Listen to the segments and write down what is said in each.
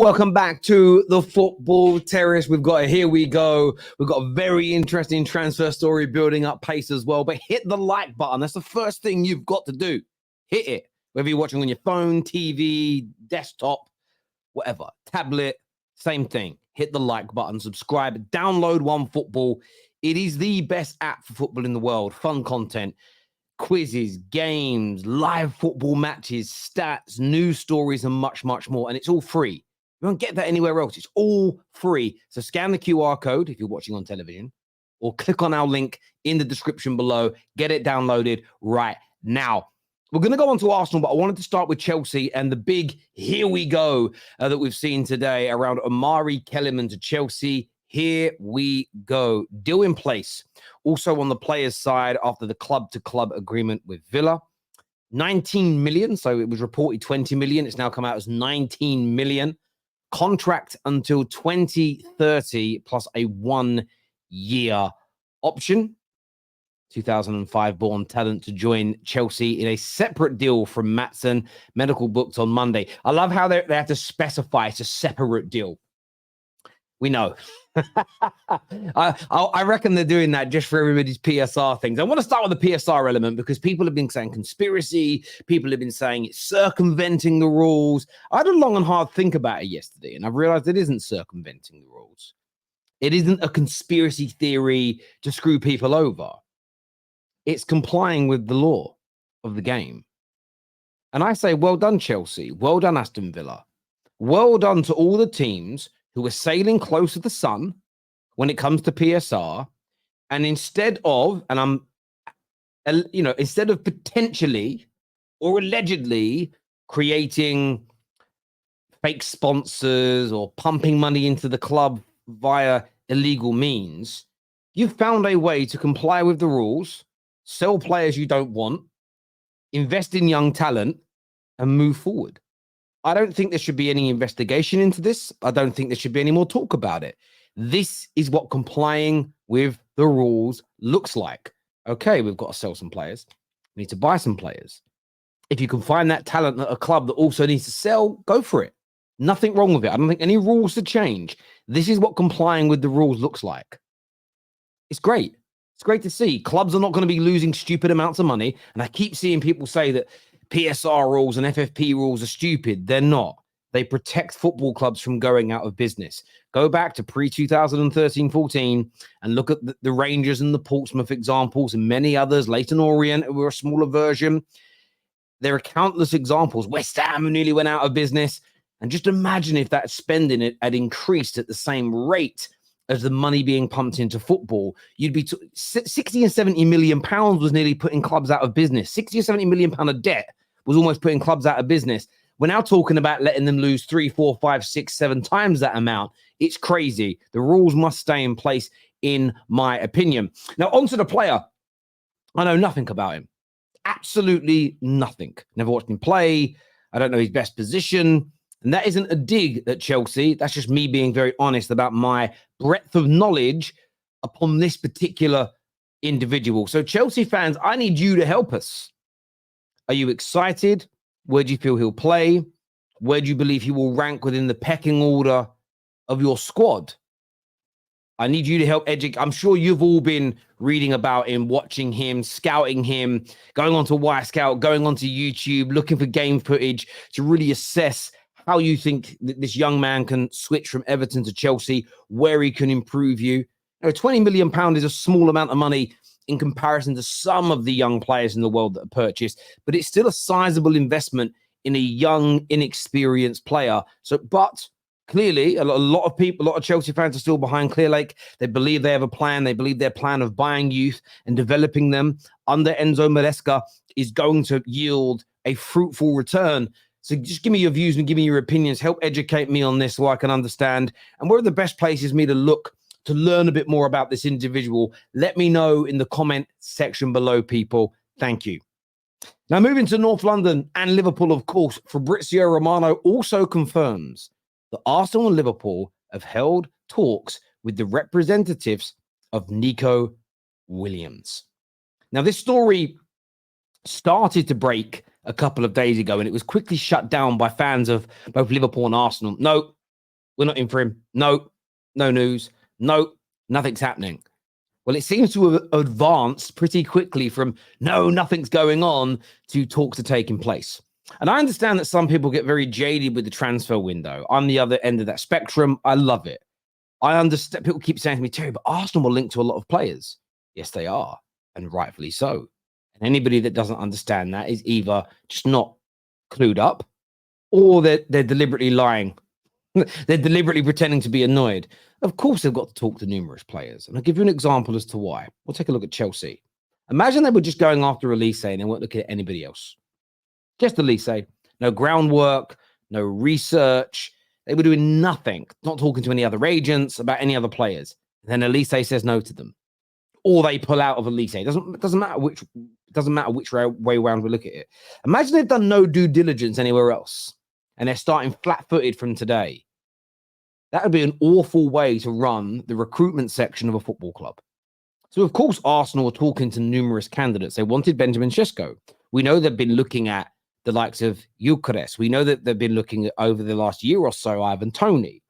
welcome back to the Football Terrace. We've got a here we go. We've got a very interesting transfer story building up pace as well. But hit the like button. That's the first thing you've got to do. Hit it. Whether you're watching on your phone, TV, desktop, whatever, tablet, same thing. Hit the like button, subscribe, download OneFootball. It is the best app for football in the world. Fun content, quizzes, games, live football matches, stats, news stories, and much, much more. And it's all free. You won't get that anywhere else. It's all free. So scan the QR code if you're watching on television, or click on our link in the description below. Get it downloaded right now. We're going to go on to Arsenal, but I wanted to start with Chelsea and the big here we go that we've seen today around Omari Kellyman to Chelsea. Here we go. Deal in place. Also on the players' side, after the club-to-club agreement with Villa, 19 million. So it was reported 20 million. It's now come out as 19 million. Contract until 2030 plus a 1-year option. 2005-born talent to join Chelsea in a separate deal from Maatsen. Medical booked on Monday. I love how they have to specify it's a separate deal. We know. I reckon they're doing that just for everybody's PSR things. I want to start with the PSR element because people have been saying conspiracy. People have been saying it's circumventing the rules. I had a long and hard think about it yesterday, and I've realized it isn't circumventing the rules. It isn't a conspiracy theory to screw people over. It's complying with the law of the game. And I say, well done, Chelsea. Well done, Aston Villa. Well done to all the teams who are sailing close to the sun when it comes to PSR. And instead of, instead of potentially or allegedly creating fake sponsors or pumping money into the club via illegal means, you've found a way to comply with the rules, sell players you don't want, invest in young talent, and move forward. I don't think there should be any investigation into this. I don't think there should be any more talk about it. This is what complying with the rules looks like. Okay, we've got to sell some players. We need to buy some players. If you can find that talent at a club that also needs to sell, go for it. Nothing wrong with it. I don't think any rules to change. This is what complying with the rules looks like. It's great. It's great to see. Clubs are not going to be losing stupid amounts of money. And I keep seeing people say that PSR rules and FFP rules are stupid. They're not. They protect football clubs from going out of business. Go back to pre-2013-14 and look at the Rangers and the Portsmouth examples and many others. Leyton Orient were a smaller version. There are countless examples. West Ham who nearly went out of business. And just imagine if that spending it had increased at the same rate as the money being pumped into football, you'd be 60 and 70 million pounds was nearly putting clubs out of business. 60 or 70 million pound of debt was almost putting clubs out of business. We're now talking about letting them lose 3, 4, 5, 6, 7 times that amount. It's crazy. The rules must stay in place, in my opinion. Now, onto the player. I know nothing about him. Absolutely nothing. Never watched him play. I don't know his best position. And that isn't a dig at Chelsea. That's just me being very honest about my breadth of knowledge upon this particular individual. So Chelsea fans, I need you to help us. Are you excited? Where do you feel he'll play? Where do you believe he will rank within the pecking order of your squad? I need you to help educate. I'm sure you've all been reading about him, watching him, scouting him, going on to Scout, going onto YouTube, looking for game footage to really assess how you think that this young man can switch from Everton to Chelsea, where he can improve you. £20 million is a small amount of money in comparison to some of the young players in the world that are purchased, but it's still a sizable investment in a young, inexperienced player. But clearly, a lot of Chelsea fans are still behind Clearlake. They believe they have a plan. They believe their plan of buying youth and developing them under Enzo Maresca is going to yield a fruitful return. So just give me your views and give me your opinions. Help educate me on this so I can understand. And where are the best places for me to look to learn a bit more about this individual? Let me know in the comment section below, people. Thank you. Now, moving to North London and Liverpool, of course, Fabrizio Romano also confirms that Arsenal and Liverpool have held talks with the representatives of Nico Williams. Now, this story started to break a couple of days ago, and it was quickly shut down by fans of both Liverpool and Arsenal. No, we're not in for him. No, no news. No, nothing's happening. Well, it seems to have advanced pretty quickly from no, nothing's going on to talks are taking place. And I understand that some people get very jaded with the transfer window. I'm the other end of that spectrum. I love it. I understand. People keep saying to me, Terry, but Arsenal will link to a lot of players. Yes, they are, and rightfully so. And anybody that doesn't understand that is either just not clued up or they're deliberately lying. They're deliberately pretending to be annoyed. Of course, they've got to talk to numerous players. And I'll give you an example as to why. We'll take a look at Chelsea. Imagine they were just going after Elise and they weren't looking at anybody else. Just Elise. No groundwork, no research. They were doing nothing, not talking to any other agents about any other players. And then Elise says no to them. Or they pull out of Elise. It doesn't matter which way around we look at it. Imagine they've done no due diligence anywhere else. And they're starting flat-footed from today. That would be an awful way to run the recruitment section of a football club. So, of course, Arsenal were talking to numerous candidates. They wanted Benjamin Sesko. We know they've been looking at the likes of HIJACK. We know that they've been looking at, over the last year or so, Ivan Toney.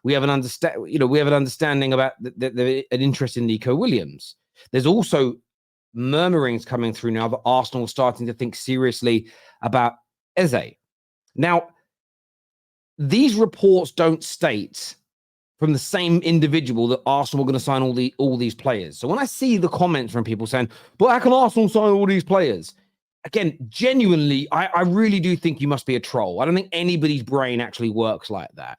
We have an understanding about an interest in Nico Williams. There's also murmurings coming through now that Arsenal are starting to think seriously about Eze. Now, these reports don't state from the same individual that Arsenal are going to sign all these players. So when I see the comments from people saying, but how can Arsenal sign all these players? Again, genuinely, I really do think you must be a troll. I don't think anybody's brain actually works like that.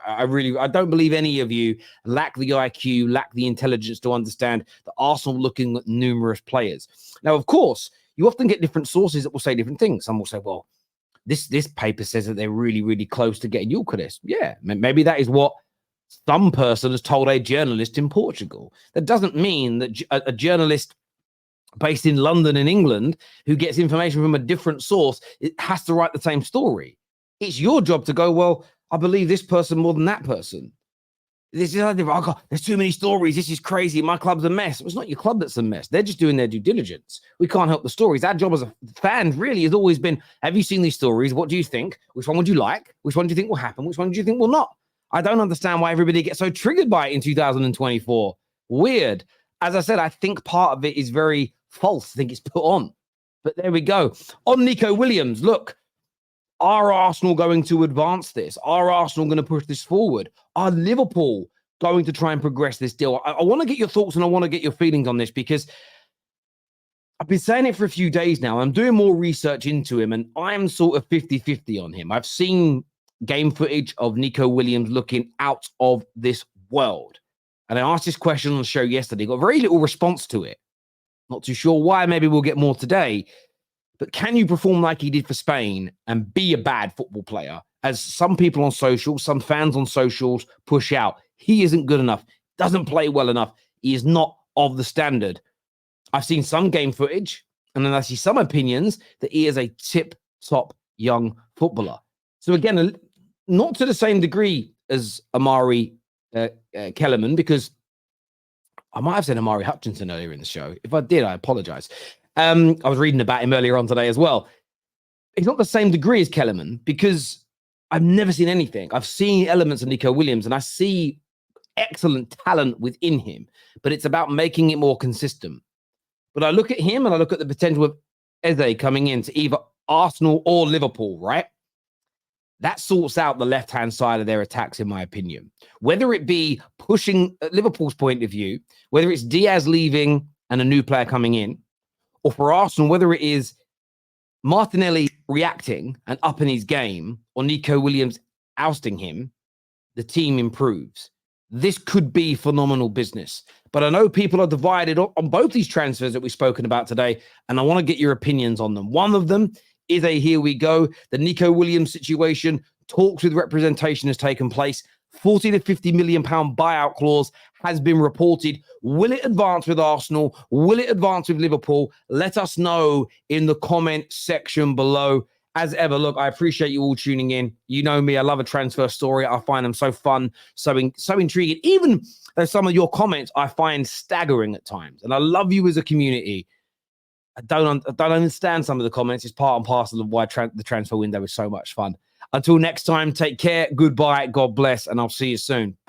I don't believe any of you lack the IQ, lack the intelligence to understand that Arsenal are looking at numerous players. Now, of course, you often get different sources that will say different things. Some will say, well, this paper says that they're really, really close to getting Eucharist. Yeah, maybe that is what some person has told a journalist in Portugal. That doesn't mean that a journalist based in London in England who gets information from a different source, it has to write the same story. It's your job to go, well, I believe this person more than that person. This is, oh God, there's too many stories. This is crazy. My club's a mess. It's not your club that's a mess. They're just doing their due diligence. We can't help the stories. Our job as a fan really has always been, have you seen these stories? What do you think? Which one would you like? Which one do you think will happen? Which one do you think will not? I don't understand why everybody gets so triggered by it in 2024. Weird. As I said, I think part of it is very false. I think it's put on. But there we go. On Nico Williams, look, are Arsenal going to advance this? Are Arsenal going to push this forward? Are Liverpool going to try and progress this deal? I want to get your thoughts and I want to get your feelings on this because I've been saying it for a few days now. I'm doing more research into him and I'm sort of 50-50 on him. I've seen game footage of Nico Williams looking out of this world. And I asked this question on the show yesterday, got very little response to it. Not too sure why. Maybe we'll get more today. But can you perform like he did for Spain and be a bad football player? As some people on socials, some fans on socials push out. He isn't good enough. Doesn't play well enough. He is not of the standard. I've seen some game footage and then I see some opinions that he is a tip-top young footballer. So again, not to the same degree as Omari Kellyman, because I might have said Amari Hutchinson earlier in the show. If I did, I apologize. I was reading about him earlier on today as well. It's not the same degree as Kellyman because I've never seen anything. I've seen elements of Nico Williams and I see excellent talent within him, but it's about making it more consistent. But I look at him and I look at the potential of Eze coming into either Arsenal or Liverpool, right? That sorts out the left-hand side of their attacks, in my opinion. Whether it be pushing Liverpool's point of view, whether it's Diaz leaving and a new player coming in, or for Arsenal, whether it is Martinelli reacting and upping his game, or Nico Williams ousting him, the team improves. This could be phenomenal business. But I know people are divided on both these transfers that we've spoken about today, and I want to get your opinions on them. One of them is here we go. The Nico Williams situation, talks with representation has taken place. 40 to 50 million pound buyout clause has been reported. Will it advance with Arsenal? Will it advance with Liverpool? Let us know in the comment section below. As ever, look, I appreciate you all tuning in. You know me, I love a transfer story. I find them so fun, so intriguing. Even though some of your comments I find staggering at times. And I love you as a community. I don't understand some of the comments. It's part and parcel of why the transfer window is so much fun. Until next time, take care. Goodbye. God bless. And I'll see you soon.